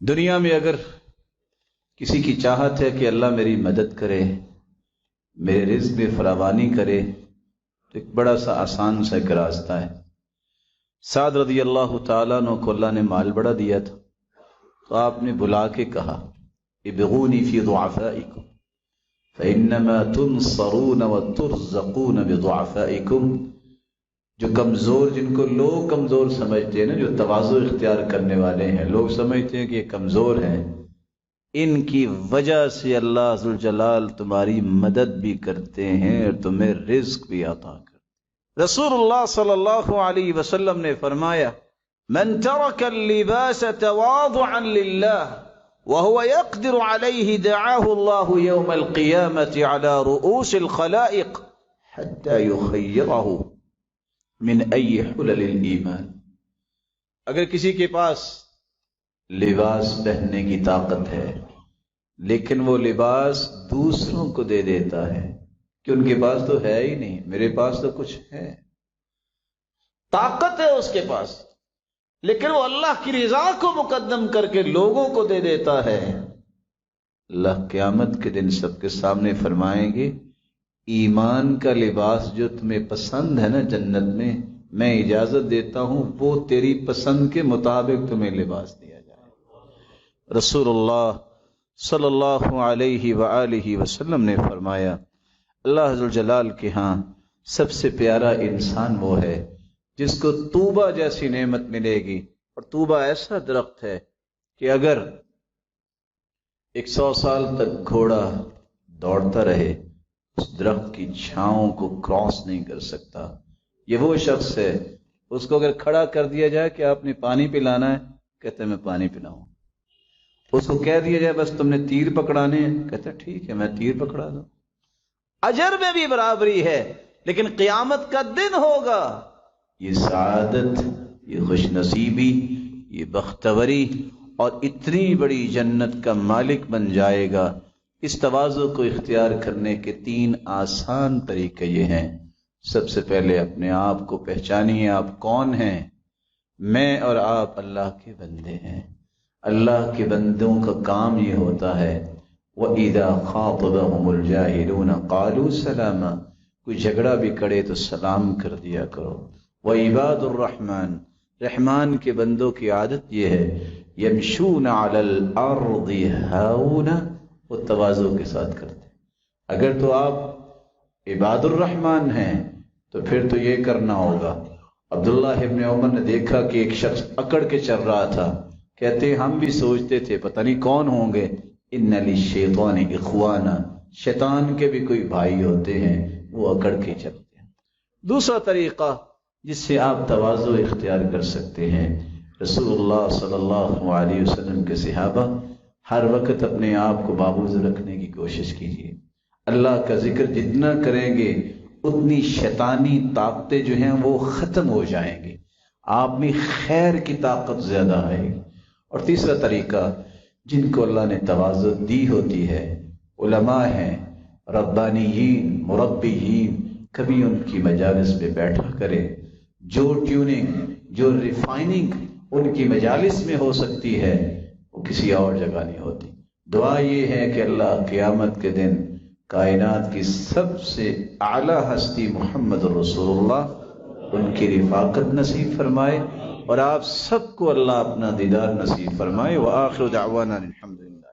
دنیا میں اگر کسی کی چاہت ہے کہ اللہ میری مدد کرے، میرے رزق میں فراوانی کرے، تو ایک بڑا سا آسان سا ایک راستہ ہے۔ سعد رضی اللہ تعالیٰ عنہ کو اللہ نے مال بڑا دیا تھا، تو آپ نے بلا کے کہا ابغونی فی ضعفائکم فإنما تنصرون وترزقون بضعفائکم۔ جو کمزور، جن کو لوگ کمزور سمجھتے ہیں نا، جو تواضع اختیار کرنے والے ہیں، لوگ سمجھتے ہیں کہ یہ کمزور ہیں، ان کی وجہ سے اللہ ذوالجلال تمہاری مدد بھی کرتے ہیں اور تمہیں رزق بھی عطا کرتے ہیں۔ رسول اللہ صلی اللہ علیہ وسلم نے فرمایا من ترک اللباس تواضعا للہ وهو يقدر عليه دعاه الله يوم القيامة على رؤوس الخلائق حتى يخيره من أي حلل الإيمان۔ اگر کسی کے پاس لباس پہننے کی طاقت ہے لیکن وہ لباس دوسروں کو دے دیتا ہے کہ ان کے پاس تو ہے ہی نہیں، میرے پاس تو کچھ ہے، طاقت ہے اس کے پاس، لیکن وہ اللہ کی رضا کو مقدم کر کے لوگوں کو دے دیتا ہے، اللہ قیامت کے دن سب کے سامنے فرمائیں گے ایمان کا لباس جو تمہیں پسند ہے نا جنت میں اجازت دیتا ہوں وہ تیری پسند کے مطابق تمہیں لباس دیا جائے۔ رسول اللہ صلی اللہ علیہ وآلہ وسلم نے فرمایا اللہ ذوالجلال کے ہاں سب سے پیارا انسان وہ ہے جس کو طوبہ جیسی نعمت ملے گی، اور طوبہ ایسا درخت ہے کہ اگر 100 سال تک گھوڑا دوڑتا رہے اس درخت کی چھاؤں کو کراس نہیں کر سکتا۔ یہ وہ شخص ہے، اس کو اگر کھڑا کر دیا جائے کہ آپ نے پانی پلانا ہے، کہتے ہیں میں پانی پلاؤں۔ اس کو کہہ دیا جائے بس تم نے تیر پکڑانے ہیں، کہتے ہیں ٹھیک ہے میں تیر پکڑا دوں۔ اجر میں بھی برابری ہے، لیکن قیامت کا دن ہوگا یہ سعادت، یہ خوش نصیبی، یہ بختوری اور اتنی بڑی جنت کا مالک بن جائے گا۔ اس تواضع کو اختیار کرنے کے 3 آسان طریقے یہ ہیں۔ سب سے پہلے اپنے آپ کو پہچانیے آپ کون ہیں۔ میں اور آپ اللہ کے بندے ہیں، اللہ کے بندوں کا کام یہ ہوتا ہے وَإِذَا خَاطَبَهُمُ الْجَاهِلُونَ قَالُوا سَلَامًا، کوئی جھگڑا بھی کرے تو سلام کر دیا کرو۔ وَعِبَادُ الرَّحْمَنِ، رحمان کے بندوں کی عادت یہ ہے يَمْشُونَ عَلَى الْأَرْضِ هَوْنًا، وہ تواضع کے ساتھ کرتے ہیں۔ اگر تو آپ عباد الرحمن ہیں تو پھر تو یہ کرنا ہوگا۔ عبداللہ ابن عمر نے دیکھا کہ ایک شخص اکڑ کے چل رہا تھا، کہتے ہم بھی سوچتے تھے پتہ نہیں کون ہوں گے، ان للشیطان اخوانا، شیطان کے بھی کوئی بھائی ہوتے ہیں، وہ اکڑ کے چلتے ہیں۔ دوسرا طریقہ جس سے آپ تواضع اختیار کر سکتے ہیں، رسول اللہ صلی اللہ علیہ وسلم کے صحابہ ہر وقت اپنے آپ کو بابوز رکھنے کی کوشش کیجیے۔ اللہ کا ذکر جتنا کریں گے اتنی شیطانی طاقتیں جو ہیں وہ ختم ہو جائیں گی، آپ میں خیر کی طاقت زیادہ آئے گی۔ اور تیسرا طریقہ جن کو اللہ نے تواضع دی ہوتی ہے، علماء ہیں، ربانیین، مربیین، کبھی ان کی مجالس پہ بیٹھا کرے۔ جو ٹیوننگ، جو ریفائننگ ان کی مجالس میں ہو سکتی ہے وہ کسی اور جگہ نہیں ہوتی۔ دعا یہ ہے کہ اللہ قیامت کے دن کائنات کی سب سے اعلیٰ ہستی محمد رسول اللہ ان کی رفاقت نصیب فرمائے، اور آپ سب کو اللہ اپنا دیدار نصیب فرمائے۔ وآخر دعوانا الحمد